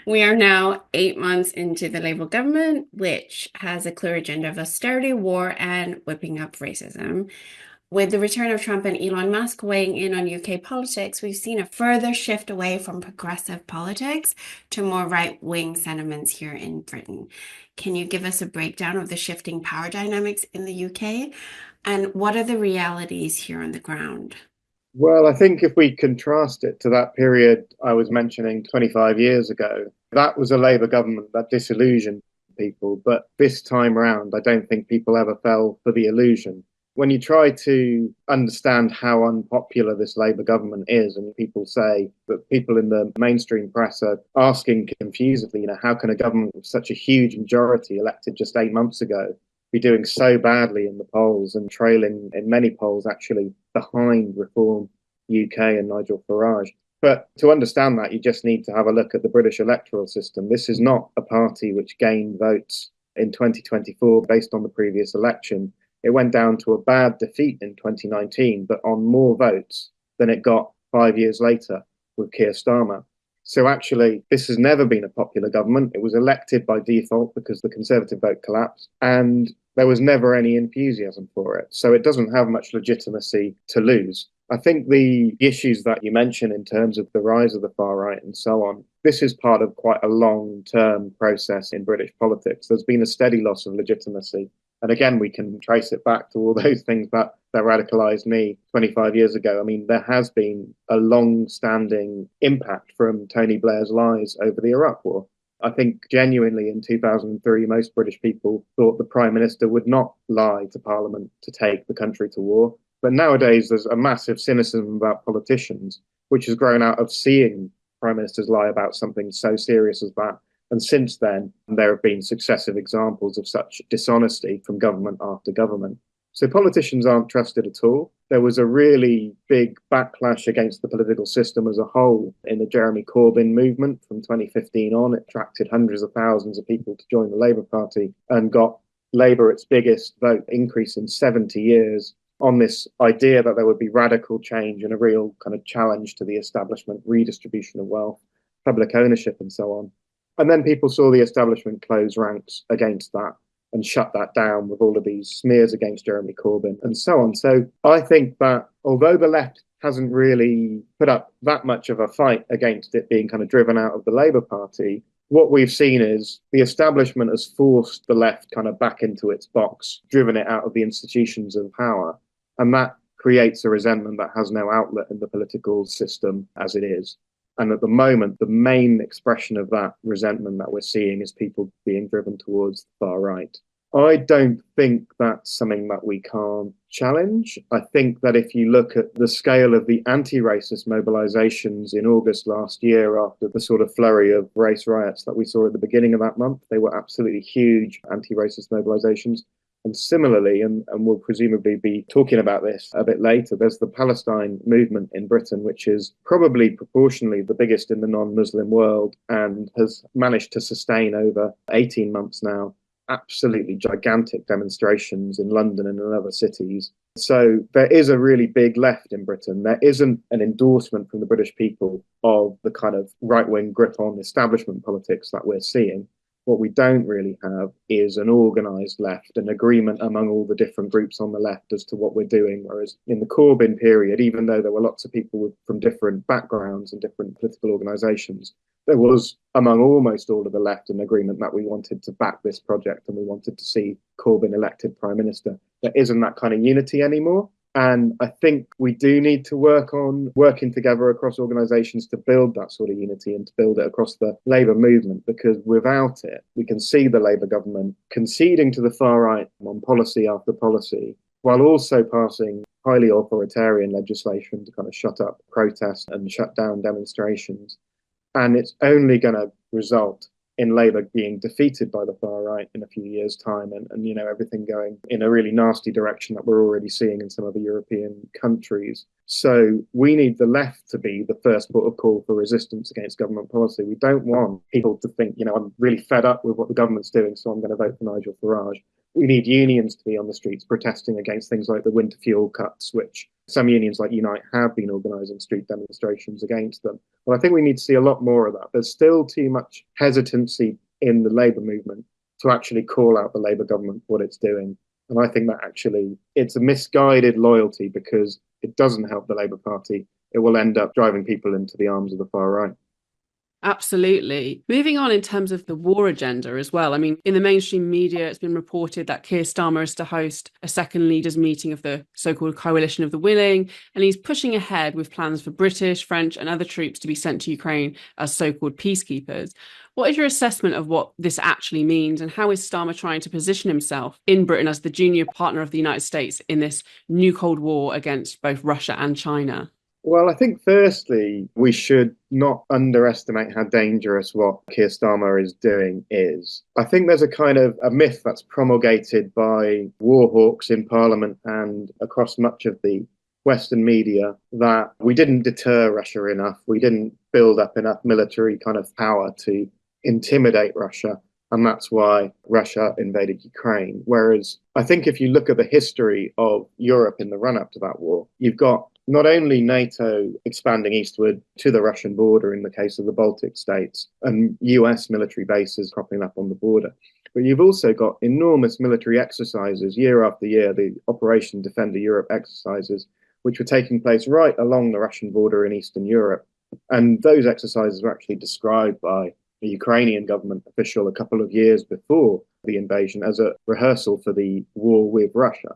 We are now 8 months into the Labour government, which has a clear agenda of austerity, war, and whipping up racism. With the return of Trump and Elon Musk weighing in on UK politics, we've seen a further shift away from progressive politics to more right-wing sentiments here in Britain. Can you give us a breakdown of the shifting power dynamics in the UK? And what are the realities here on the ground? Well, I think if we contrast it to that period I was mentioning 25 years ago, that was a Labour government that disillusioned people. But this time round, I don't think people ever fell for the illusion. When you try to understand how unpopular this Labour government is, and people say that people in the mainstream press are asking confusedly, how can a government with such a huge majority elected just 8 months ago be doing so badly in the polls and trailing in many polls actually behind Reform UK and Nigel Farage. But to understand that, you just need to have a look at the British electoral system. This is not a party which gained votes in 2024 based on the previous election. It went down to a bad defeat in 2019, but on more votes than it got 5 years later with Keir Starmer. So actually, this has never been a popular government. It was elected by default because the Conservative vote collapsed, and there was never any enthusiasm for it. So it doesn't have much legitimacy to lose. I think the issues that you mentioned in terms of the rise of the far right and so on, this is part of quite a long-term process in British politics. There's been a steady loss of legitimacy. And again, we can trace it back to all those things that radicalized me 25 years ago. I mean, there has been a long-standing impact from Tony Blair's lies over the Iraq War. I think genuinely in 2003, most British people thought the Prime Minister would not lie to Parliament to take the country to war. But nowadays, there's a massive cynicism about politicians, which has grown out of seeing Prime Ministers lie about something so serious as that. And since then, there have been successive examples of such dishonesty from government after government. So politicians aren't trusted at all. There was a really big backlash against the political system as a whole in the Jeremy Corbyn movement from 2015 on. It attracted hundreds of thousands of people to join the Labour Party and got Labour its biggest vote increase in 70 years on this idea that there would be radical change and a real kind of challenge to the establishment, redistribution of wealth, public ownership, and so on. And then people saw the establishment close ranks against that and shut that down with all of these smears against Jeremy Corbyn and so on. So I think that although the left hasn't really put up that much of a fight against it being kind of driven out of the Labour Party, what we've seen is the establishment has forced the left kind of back into its box, driven it out of the institutions of power. And that creates a resentment that has no outlet in the political system as it is. And at the moment, the main expression of that resentment that we're seeing is people being driven towards the far right. I don't think that's something that we can't challenge. I think that if you look at the scale of the anti-racist mobilizations in August last year, after the sort of flurry of race riots that we saw at the beginning of that month, they were absolutely huge anti-racist mobilizations. And similarly, and we'll presumably be talking about this a bit later, there's the Palestine movement in Britain, which is probably proportionally the biggest in the non-Muslim world and has managed to sustain over 18 months now absolutely gigantic demonstrations in London and in other cities. So there is a really big left in Britain. There isn't an endorsement from the British people of the kind of right-wing grip on establishment politics that we're seeing. What we don't really have is an organised left, an agreement among all the different groups on the left as to what we're doing. Whereas in the Corbyn period, even though there were lots of people from different backgrounds and different political organisations, there was among almost all of the left an agreement that we wanted to back this project and we wanted to see Corbyn elected Prime Minister. There isn't that kind of unity anymore. And I think we do need to work on working together across organisations to build that sort of unity and to build it across the Labour movement, because without it, we can see the Labour government conceding to the far right on policy after policy, while also passing highly authoritarian legislation to kind of shut up protests and shut down demonstrations. And it's only going to result in Labour being defeated by the far right in a few years' time and everything going in a really nasty direction that we're already seeing in some other European countries. So we need the left to be the first port of call for resistance against government policy. We don't want people to think, I'm really fed up with what the government's doing, so I'm going to vote for Nigel Farage. We need unions to be on the streets protesting against things like the winter fuel cuts, which some unions like Unite have been organising street demonstrations against them. But I think we need to see a lot more of that. There's still too much hesitancy in the Labour movement to actually call out the Labour government for what it's doing. And I think that actually it's a misguided loyalty because it doesn't help the Labour Party. It will end up driving people into the arms of the far right. Absolutely. Moving on in terms of the war agenda as well. I mean, in the mainstream media, it's been reported that Keir Starmer is to host a second leaders' meeting of the so-called Coalition of the Willing, and he's pushing ahead with plans for British, French, and other troops to be sent to Ukraine as so-called peacekeepers. What is your assessment of what this actually means, and how is Starmer trying to position himself in Britain as the junior partner of the United States in this new Cold War against both Russia and China? Well, I think firstly, we should not underestimate how dangerous what Keir Starmer is doing is. I think there's a kind of a myth that's promulgated by war hawks in Parliament and across much of the Western media that we didn't deter Russia enough. We didn't build up enough military kind of power to intimidate Russia. And that's why Russia invaded Ukraine. Whereas I think if you look at the history of Europe in the run up to that war, you've got not only NATO expanding eastward to the Russian border in the case of the Baltic states and US military bases cropping up on the border, but you've also got enormous military exercises year after year, the Operation Defender Europe exercises, which were taking place right along the Russian border in Eastern Europe. And those exercises were actually described by a Ukrainian government official a couple of years before the invasion as a rehearsal for the war with Russia.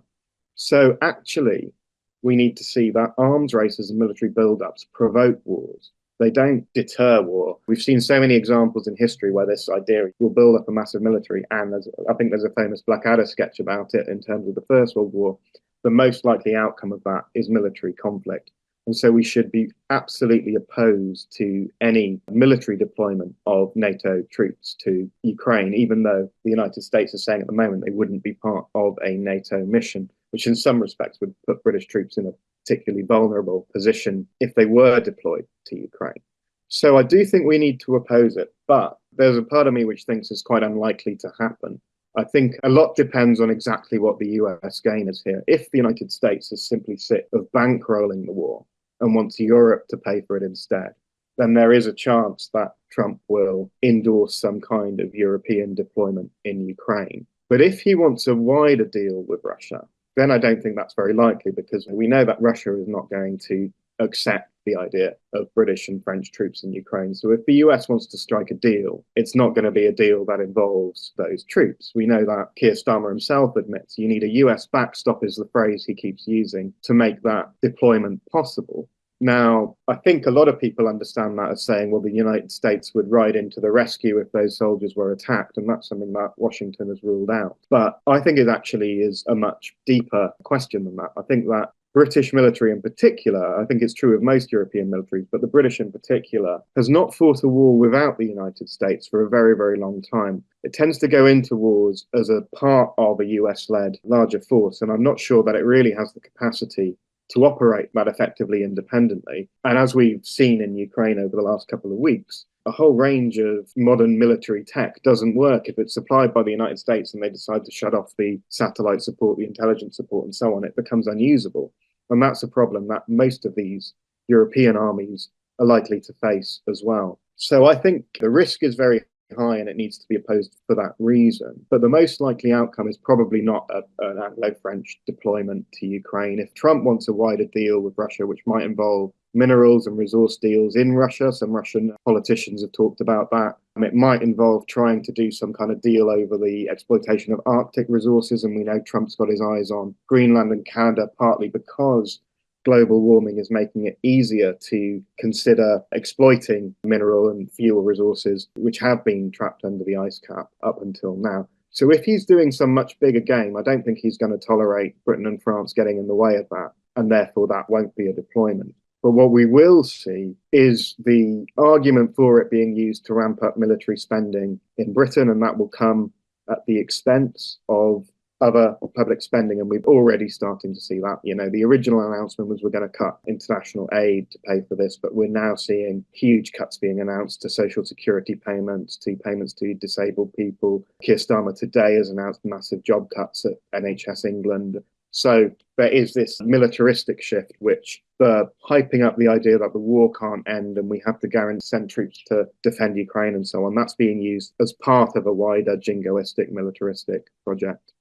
So actually, we need to see that arms races and military buildups provoke wars. They don't deter war. We've seen so many examples in history where this idea will build up a massive military, and I think there's a famous Blackadder sketch about it in terms of the First World War. The most likely outcome of that is military conflict. And so we should be absolutely opposed to any military deployment of NATO troops to Ukraine, even though the United States is saying at the moment they wouldn't be part of a NATO mission, which in some respects would put British troops in a particularly vulnerable position if they were deployed to Ukraine. So I do think we need to oppose it, but there's a part of me which thinks it's quite unlikely to happen. I think a lot depends on exactly what the US gain is here. If the United States is simply sick of bankrolling the war and wants Europe to pay for it instead, then there is a chance that Trump will endorse some kind of European deployment in Ukraine. But if he wants a wider deal with Russia, then I don't think that's very likely because we know that Russia is not going to accept the idea of British and French troops in Ukraine. So if the US wants to strike a deal, it's not going to be a deal that involves those troops. We know that Keir Starmer himself admits you need a US backstop is the phrase he keeps using to make that deployment possible. Now, I think a lot of people understand that as saying, well, the United States would ride into the rescue if those soldiers were attacked, and that's something that Washington has ruled out. But I think it actually is a much deeper question than that. I think that British military in particular, I think it's true of most European militaries, but the British in particular, has not fought a war without the United States for a very, very long time. It tends to go into wars as a part of a US-led larger force, and I'm not sure that it really has the capacity to operate that effectively independently. And as we've seen in Ukraine over the last couple of weeks, a whole range of modern military tech doesn't work if it's supplied by the United States and they decide to shut off the satellite support, the intelligence support, and so on. It becomes unusable. And that's a problem that most of these European armies are likely to face as well. So I think the risk is very high and it needs to be opposed for that reason. But the most likely outcome is probably not an Anglo-French deployment to Ukraine. If Trump wants a wider deal with Russia, which might involve minerals and resource deals in Russia, some Russian politicians have talked about that. It might involve trying to do some kind of deal over the exploitation of Arctic resources. And we know Trump's got his eyes on Greenland and Canada, partly because global warming is making it easier to consider exploiting mineral and fuel resources, which have been trapped under the ice cap up until now. So if he's doing some much bigger game, I don't think he's going to tolerate Britain and France getting in the way of that, and therefore that won't be a deployment. But what we will see is the argument for it being used to ramp up military spending in Britain, and that will come at the expense of other public spending, and we've already starting to see that. The original announcement was we're going to cut international aid to pay for this, but we're now seeing huge cuts being announced to social security payments, to payments to disabled people. Keir Starmer today has announced massive job cuts at NHS England. So there is this militaristic shift, which the hyping up the idea that the war can't end and we have to guarantee send troops to defend Ukraine and so on, that's being used as part of a wider jingoistic militaristic project.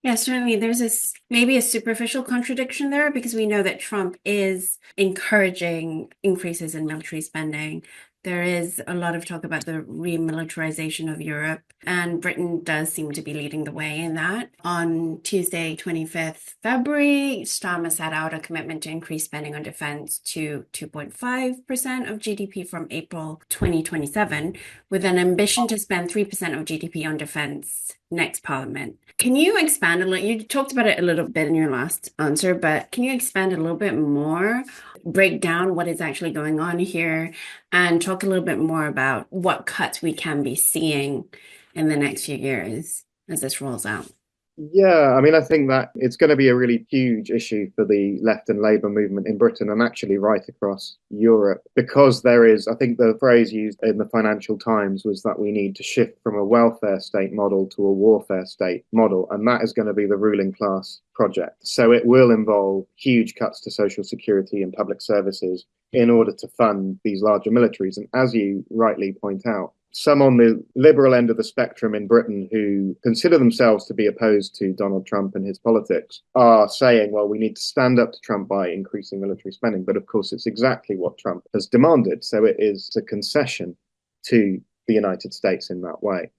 Yeah, certainly there's this maybe a superficial contradiction there because we know that Trump is encouraging increases in military spending. There is a lot of talk about the remilitarization of Europe, and Britain does seem to be leading the way in that. On Tuesday, 25th February, Starmer set out a commitment to increase spending on defense to 2.5% of GDP from April 2027, with an ambition to spend 3% of GDP on defense next Parliament. Can you expand a little? You talked about it a little bit in your last answer, but can you expand a little bit more, break down what is actually going on here, and talk a little bit more about what cuts we can be seeing in the next few years as this rolls out? Yeah, I mean, I think that it's going to be a really huge issue for the left and Labour movement in Britain and actually right across Europe, because there is, I think the phrase used in the Financial Times was that we need to shift from a welfare state model to a warfare state model, and that is going to be the ruling class project. So it will involve huge cuts to social security and public services in order to fund these larger militaries. And as you rightly point out, some on the liberal end of the spectrum in Britain who consider themselves to be opposed to Donald Trump and his politics are saying, well, we need to stand up to Trump by increasing military spending. But of course, it's exactly what Trump has demanded. So it is a concession to the United States in that way.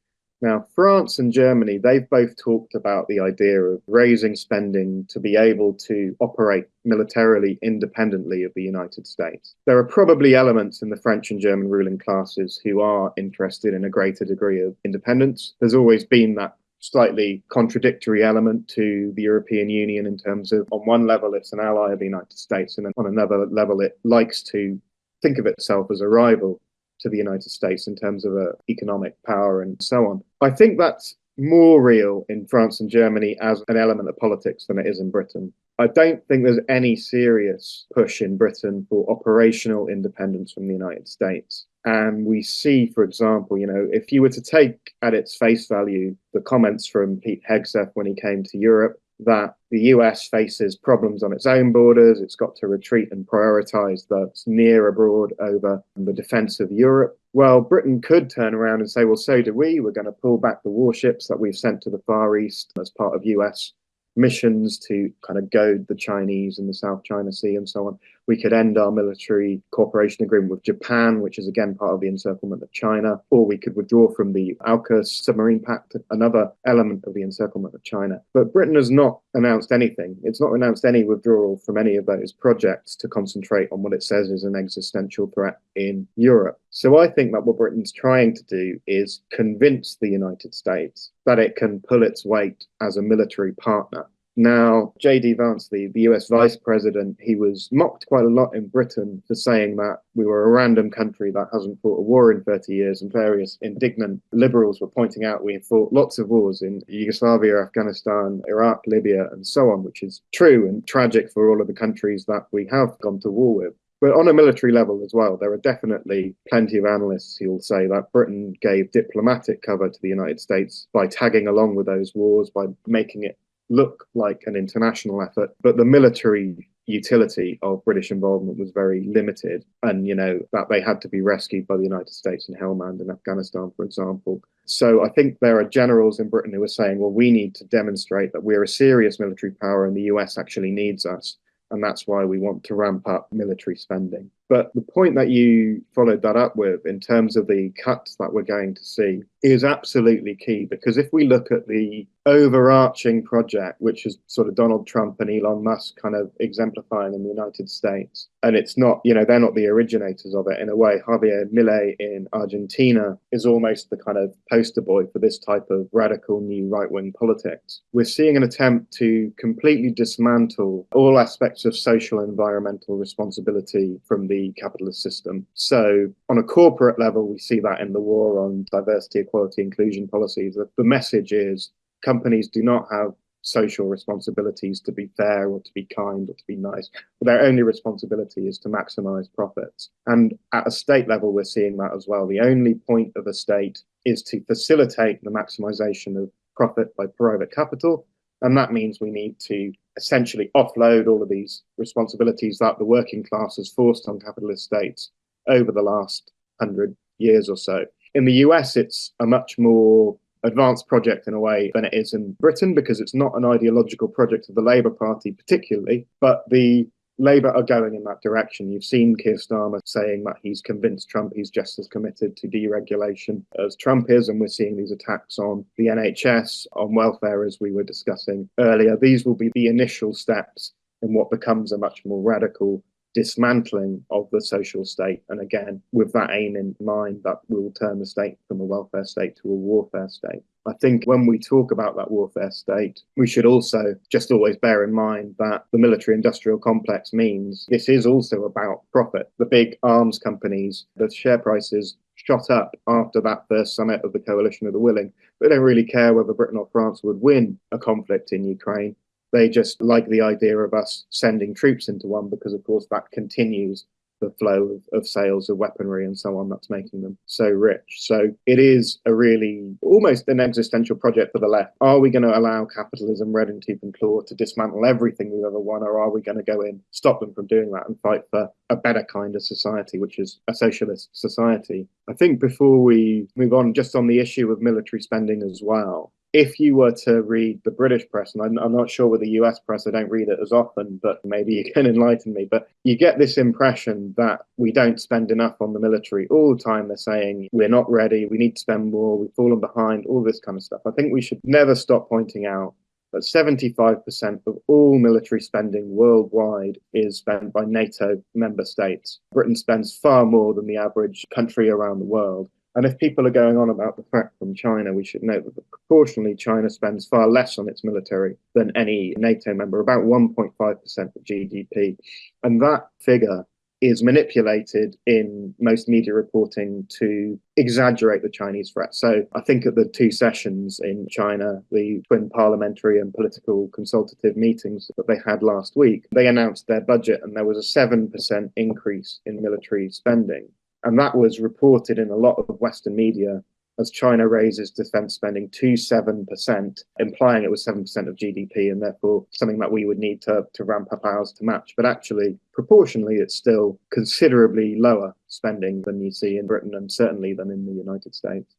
Now, France and Germany, they've both talked about the idea of raising spending to be able to operate militarily independently of the United States. There are probably elements in the French and German ruling classes who are interested in a greater degree of independence. There's always been that slightly contradictory element to the European Union in terms of, on one level, it's an ally of the United States, and then on another level, it likes to think of itself as a rival to the United States in terms of economic power and so on. I think that's more real in France and Germany as an element of politics than it is in Britain. I don't think there's any serious push in Britain for operational independence from the United States. And we see, for example, if you were to take at its face value the comments from Pete Hegseth when he came to Europe, that the US faces problems on its own borders, it's got to retreat and prioritize the near abroad over the defense of Europe. Well, Britain could turn around and say, well, so do we. We're going to pull back the warships that we've sent to the Far East as part of US missions to kind of goad the Chinese in the South China Sea and so on. We could end our military cooperation agreement with Japan, which is again part of the encirclement of China, or we could withdraw from the AUKUS submarine pact, another element of the encirclement of China. But Britain has not announced anything. It's not announced any withdrawal from any of those projects to concentrate on what it says is an existential threat in Europe. So I think that what Britain's trying to do is convince the United States that it can pull its weight as a military partner. Now, J.D. Vance, the US vice president, he was mocked quite a lot in Britain for saying that we were a random country that hasn't fought a war in 30 years, and various indignant liberals were pointing out we had fought lots of wars in Yugoslavia, Afghanistan, Iraq, Libya, and so on, which is true and tragic for all of the countries that we have gone to war with. But on a military level as well, there are definitely plenty of analysts who will say that Britain gave diplomatic cover to the United States by tagging along with those wars, by making it look like an international effort, but the military utility of British involvement was very limited, and that they had to be rescued by the United States in Helmand in Afghanistan, for example. So I think there are generals in Britain who are saying, well, we need to demonstrate that we're a serious military power and the US actually needs us, and that's why we want to ramp up military spending. But the point that you followed that up with in terms of the cuts that we're going to see is absolutely key, because if we look at the overarching project, which is sort of Donald Trump and Elon Musk kind of exemplifying in the United States, and it's not, they're not the originators of it in a way. Javier Milei in Argentina is almost the kind of poster boy for this type of radical new right-wing politics. We're seeing an attempt to completely dismantle all aspects of social and environmental responsibility from the capitalist system. So on a corporate level, we see that in the war on diversity, equality, inclusion policies. The message is companies do not have social responsibilities to be fair or to be kind or to be nice. But their only responsibility is to maximize profits. And at a state level, we're seeing that as well. The only point of a state is to facilitate the maximization of profit by private capital. And that means we need to essentially offload all of these responsibilities that the working class has forced on capitalist states over the last 100 years or so. In the US, it's a much more advanced project in a way than it is in Britain, because it's not an ideological project of the Labour Party particularly, but the Labour are going in that direction. You've seen Keir Starmer saying that he's convinced Trump he's just as committed to deregulation as Trump is, and we're seeing these attacks on the NHS, on welfare, as we were discussing earlier. These will be the initial steps in what becomes a much more radical dismantling of the social state. And again, with that aim in mind, that will turn the state from a welfare state to a warfare state. I think when we talk about that warfare state, we should also just always bear in mind that the military industrial complex means this is also about profit. The big arms companies, the share prices shot up after that first summit of the Coalition of the Willing. They don't really care whether Britain or France would win a conflict in Ukraine. They just like the idea of us sending troops into one because, of course, that continues the flow of sales of weaponry and so on that's making them so rich. So it is a really almost an existential project for the left. Are we going to allow capitalism red in tooth and claw to dismantle everything we've ever won, or are we going to go in, stop them from doing that and fight for a better kind of society, which is a socialist society? I think before we move on, just on the issue of military spending as well, if you were to read the British press, and I'm not sure with the US press, I don't read it as often, but maybe you can enlighten me, but you get this impression that we don't spend enough on the military. All the time they're saying, we're not ready, we need to spend more, we've fallen behind, all this kind of stuff. I think we should never stop pointing out that 75% of all military spending worldwide is spent by NATO member states. Britain spends far more than the average country around the world. And if people are going on about the threat from China, we should note that proportionally China spends far less on its military than any NATO member, about 1.5% of GDP. And that figure is manipulated in most media reporting to exaggerate the Chinese threat. So I think at the two sessions in China, the twin parliamentary and political consultative meetings that they had last week, they announced their budget and there was a 7% increase in military spending. And that was reported in a lot of Western media as China raises defense spending to 7%, implying it was 7% of GDP and therefore something that we would need to ramp up ours to match. But actually, proportionally, it's still considerably lower spending than you see in Britain and certainly than in the United States.